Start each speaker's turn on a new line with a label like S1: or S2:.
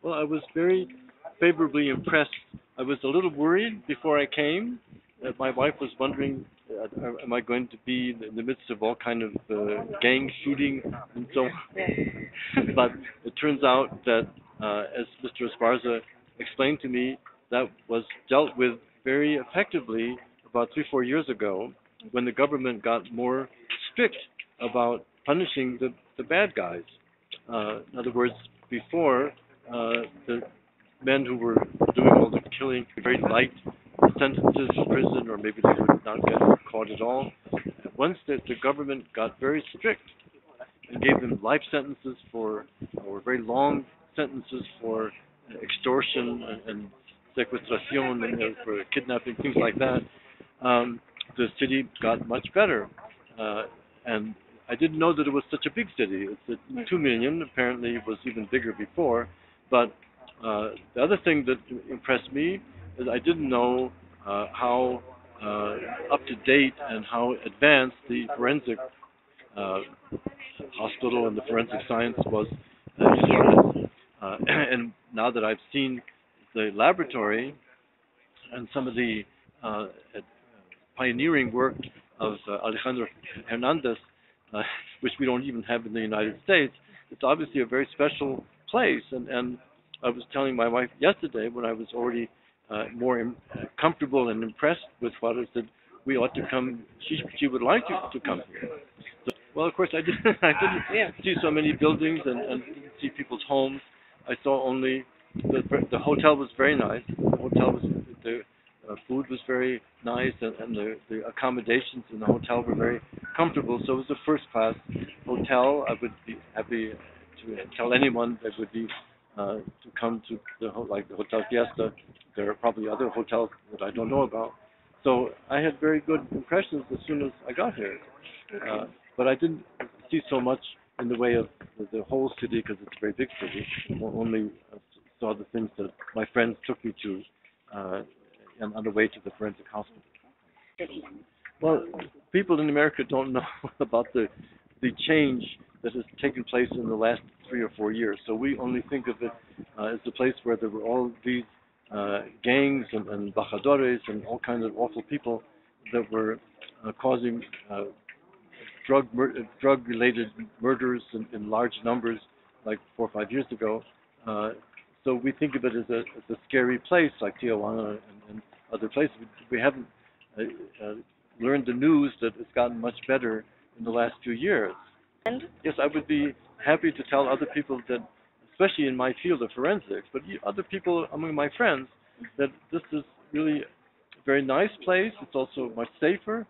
S1: Well, I was very favorably impressed. I was a little worried before I came. My wife was wondering, am I going to be in the midst of all kind of gang shooting and so on? But it turns out that, as Mr. Esparza explained to me, that was dealt with very effectively about 3-4 years ago when the government got more strict about punishing the bad guys. In other words, before, the men who were doing all the killing, very light sentences to prison, or maybe they would not get caught at all. Once the government got very strict and gave them life sentences or very long sentences for extortion and sequestración and for kidnapping, things like that, the city got much better. And I didn't know that it was such a big city. It's at 2 million. Apparently, it was even bigger before. But the other thing that impressed me is I didn't know how up to date and how advanced the forensic hospital and the forensic science was in Juarez. And now that I've seen the laboratory and some of the pioneering work of Alejandro Hernandez, which we don't even have in the United States, it's obviously a very special place. And I was telling my wife yesterday, when I was already more comfortable and impressed with Juarez, that we ought to come. She would like to come here. So, well, of course, I didn't see so many buildings and didn't see people's homes. I saw only the hotel was very nice. The food was very nice, and the accommodations in the hotel were very comfortable. So it was a first-class hotel. I would be happy to tell anyone that would be to come to the Hotel Fiesta. There are probably other hotels that I don't know about. So I had very good impressions as soon as I got here. But I didn't see so much in the way of the whole city because it's a very big city. I only saw the things that my friends took me to and on the way to the forensic hospital. Well, people in America don't know about the change that has taken place in the last 3 or 4 years. So we only think of it as the place where there were all these gangs and bajadores and all kinds of awful people that were causing drug-related murders in large numbers, like 4 or 5 years ago. So we think of it as a scary place, like Tijuana and other places. We haven't learned the news that it's gotten much better in the last few years. And? Yes, I would be happy to tell other people that, especially in my field of forensics, but other people among my friends, that this is really a very nice place. It's also much safer.